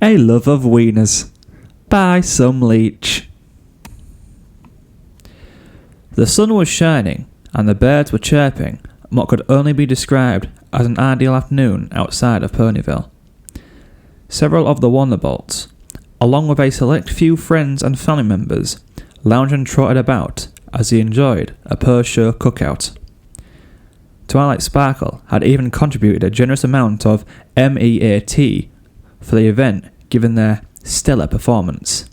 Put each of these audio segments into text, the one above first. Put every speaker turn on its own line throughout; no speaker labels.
A love of Wieners by some Leech. The sun was shining and the birds were chirping on what could only be described as an ideal afternoon outside of Ponyville. Several of the Wonderbolts, along with a select few friends and family members, lounged and trotted about as they enjoyed a post-show cookout. Twilight Sparkle had even contributed a generous amount of M.E.A.T for the event given their stellar performance.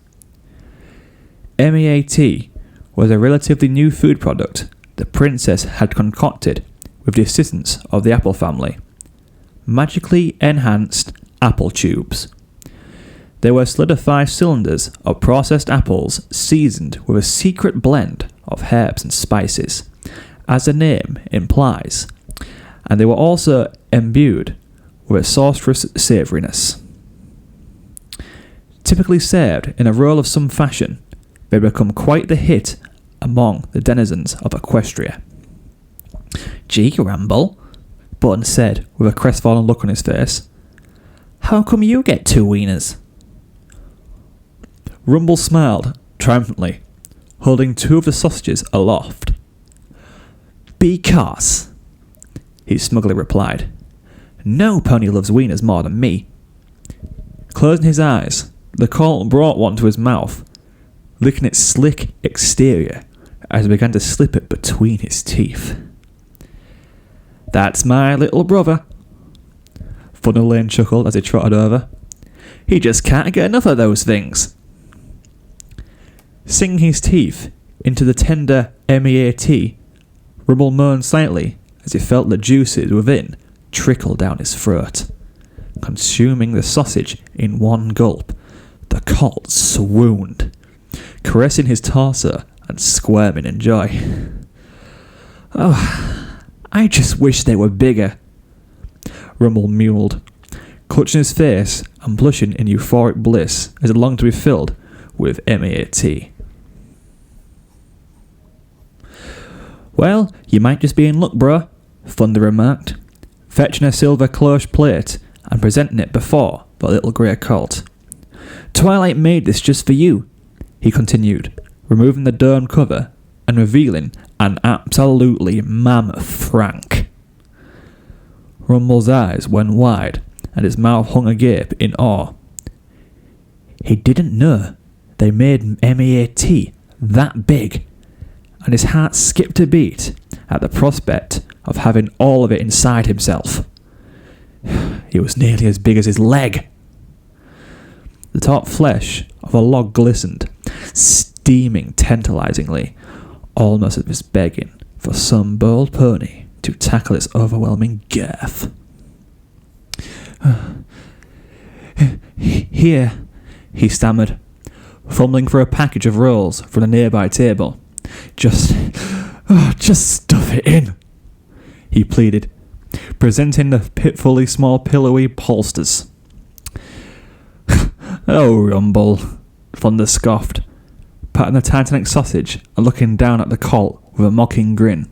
M.E.A.T was a relatively new food product the princess had concocted with the assistance of the Apple family. Magically enhanced apple tubes. They were solidified cylinders of processed apples seasoned with a secret blend of herbs and spices, as the name implies, and they were also imbued with a sorcerous savouriness. Typically served in a roll of some fashion, they become quite the hit among the denizens of Equestria. "Gee, Rumble," Button said with a crestfallen look on his face. "How come you get 2 wieners?" Rumble smiled triumphantly, holding 2 of the sausages aloft. "Because," he smugly replied, "no pony loves wieners more than me." Closing his eyes, the colt brought one to his mouth, licking its slick exterior as he began to slip it between his teeth. "That's my little brother," Thunderlane chuckled as he trotted over. "He just can't get enough of those things." Sinking his teeth into the tender M.E.A.T, Rumble moaned slightly as he felt the juices within trickle down his throat. Consuming the sausage in one gulp, the colt swooned, caressing his torso and squirming in joy. "Oh, I just wish they were bigger," Rumble mewled, clutching his face and blushing in euphoric bliss as it longed to be filled with M.E.A.T. "Well, you might just be in luck, bro," Thunder remarked, fetching a silver cloche plate and presenting it before the little grey colt. "Twilight made this just for you," he continued, removing the dome cover and revealing an absolutely mammoth frank. Rumble's eyes went wide and his mouth hung agape in awe. He didn't know they made M.E.A.T that big, and his heart skipped a beat at the prospect of having all of it inside himself. It was nearly as big as his leg. The taut flesh of a log glistened, steaming tantalizingly, almost as if begging for some bold pony to tackle its overwhelming girth. "Here," he stammered, fumbling for a package of rolls from a nearby table. Just stuff it in," he pleaded, presenting the pitifully small pillowy bolsters. "Oh, Rumble," Thunder scoffed, patting the Titanic sausage and looking down at the colt with a mocking grin.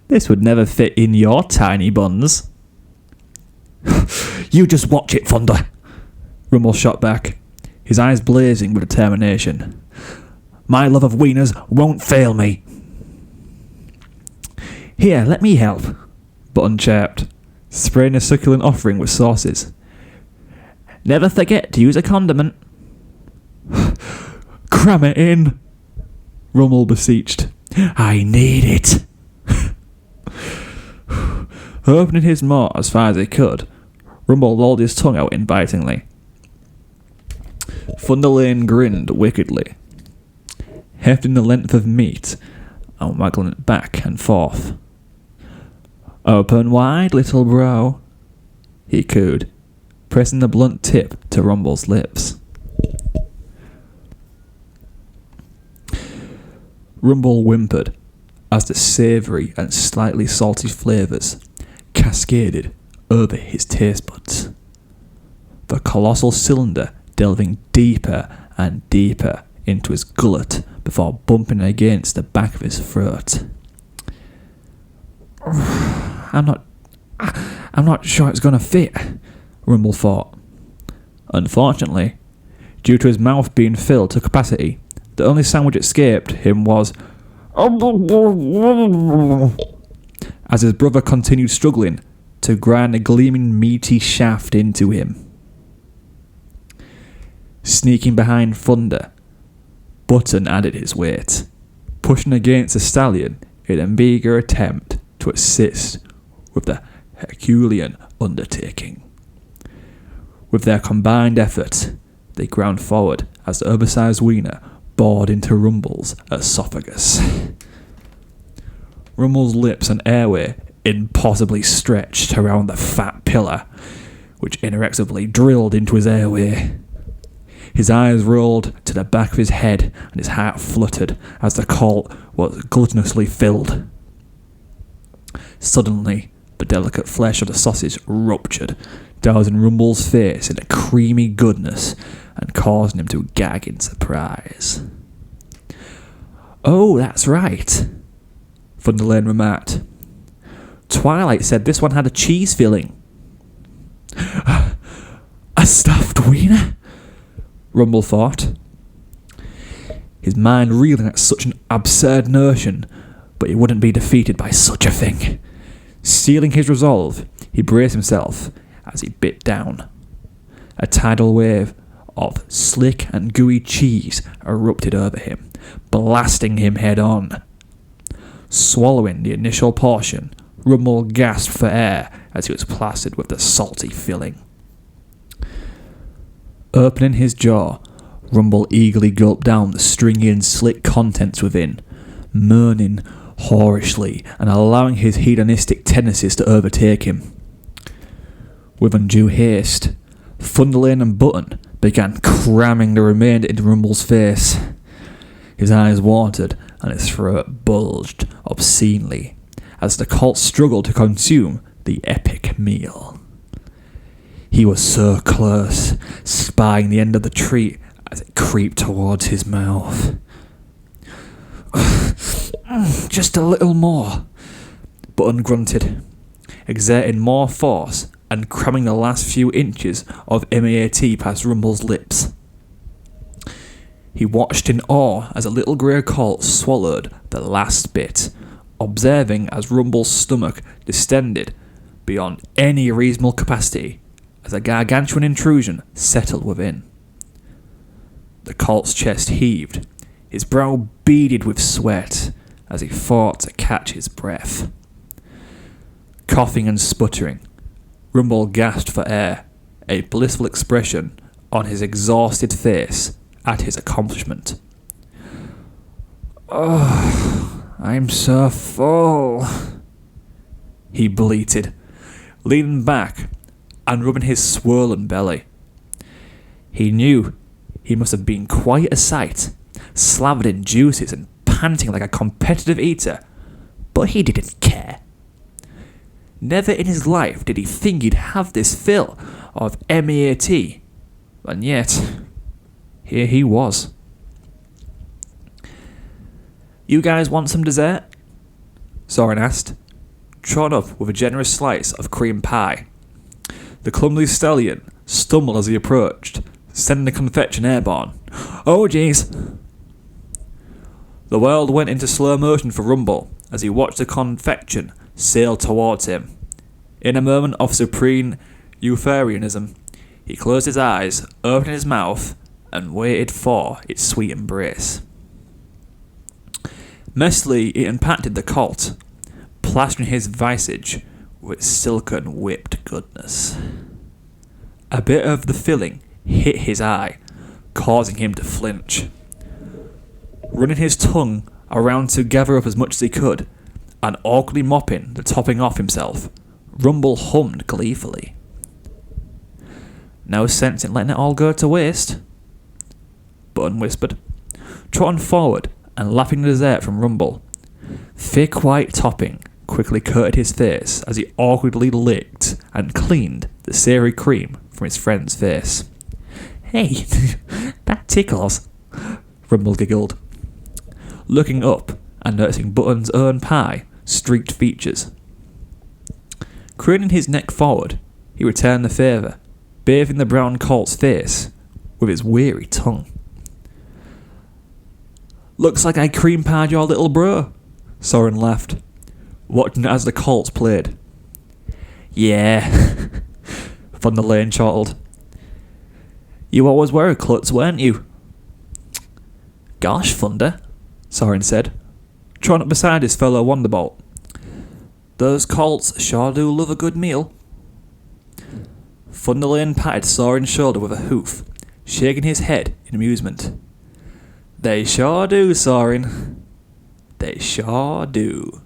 "This would never fit in your tiny buns." "You just watch it, Thunder," Rumble shot back, his eyes blazing with determination. "My love of wieners won't fail me." "Here, let me help," Button chirped, spraying a succulent offering with sauces. "Never forget to use a condiment." "Cram it in," Rumble beseeched. "I need it." Opening his maw as far as he could, Rumble lolled his tongue out invitingly. Thunderlane grinned wickedly, hefting the length of meat and waggling it back and forth. "Open wide, little bro," he cooed, pressing the blunt tip to Rumble's lips. Rumble whimpered as the savoury and slightly salty flavours cascaded over his taste buds, the colossal cylinder delving deeper and deeper into his gullet before bumping against the back of his throat. I'm not sure it's going to fit," Rumble thought. Unfortunately, due to his mouth being filled to capacity, the only sound which escaped him was as his brother continued struggling to grind a gleaming meaty shaft into him. Sneaking behind Thunder, Button added his weight, pushing against the stallion in a meagre attempt to assist with the Herculean undertaking. With their combined effort, they ground forward as the oversized wiener bored into Rumble's esophagus. Rumble's lips and airway impossibly stretched around the fat pillar, which inexorably drilled into his airway. His eyes rolled to the back of his head and his heart fluttered as the colt was gluttonously filled. Suddenly, the delicate flesh of the sausage ruptured, dousing Rumble's face in a creamy goodness and causing him to gag in surprise. "Oh, that's right," Thunderlane remarked. "Twilight said this one had a cheese filling." "A stuffed wiener?" Rumble thought, his mind reeling at such an absurd notion, but he wouldn't be defeated by such a thing. Sealing his resolve, he braced himself as he bit down. A tidal wave of slick and gooey cheese erupted over him, blasting him head on. Swallowing the initial portion, Rumble gasped for air as he was plastered with the salty filling. Opening his jaw, Rumble eagerly gulped down the stringy and slick contents within, moaning whorishly and allowing his hedonistic tendencies to overtake him. With undue haste, Thunderlane and Button began cramming the remainder into Rumble's face. His eyes watered and his throat bulged obscenely as the colt struggled to consume the epic meal. He was so close, spying the end of the treat as it creeped towards his mouth. "Just a little more," Button grunted, exerting more force and cramming the last few inches of M.E.A.T past Rumble's lips. He watched in awe as a little grey colt swallowed the last bit, observing as Rumble's stomach distended beyond any reasonable capacity as a gargantuan intrusion settled within. The colt's chest heaved, his brow beaded with sweat as he fought to catch his breath. Coughing and sputtering, Rumble gasped for air, a blissful expression on his exhausted face at his accomplishment. "Oh, I'm so full," he bleated, leaning back and rubbing his swollen belly. He knew he must have been quite a sight, slathered in juices and panting like a competitive eater, but he didn't care. Never in his life did he think he'd have this fill of M.E.A.T, and yet, here he was. "You guys want some dessert?" Soren asked, trotting up with a generous slice of cream pie. The clumsy stallion stumbled as he approached, sending the confection airborne. "Oh, jeez." The world went into slow motion for Rumble as he watched the confection sail towards him. In a moment of supreme euphorianism, he closed his eyes, opened his mouth, and waited for its sweet embrace. Messily it impacted the colt, plastering his visage with silken whipped goodness. A bit of the filling hit his eye, causing him to flinch. Running his tongue around to gather up as much as he could, and awkwardly mopping the topping off himself, Rumble hummed gleefully. "No sense in letting it all go to waste," Button whispered, trotting forward and lapping the dessert from Rumble. Thick white topping quickly coated his face as he awkwardly licked and cleaned the savoury cream from his friend's face. "Hey, that tickles," Rumble giggled, looking up and noticing Button's own pie streaked features. Craning his neck forward, he returned the favour, bathing the brown colt's face with its weary tongue. "Looks like I cream-pied your little bro," Soren laughed, watching as the colts played. "Yeah," Von der Leyen chortled. "You always were a klutz, weren't you?" "Gosh, Thunder," Soren said, trotting up beside his fellow Wonderbolt. "Those colts sure do love a good meal." Von der Leyen patted Soren's shoulder with a hoof, shaking his head in amusement. "They sure do, Soren. They sure do."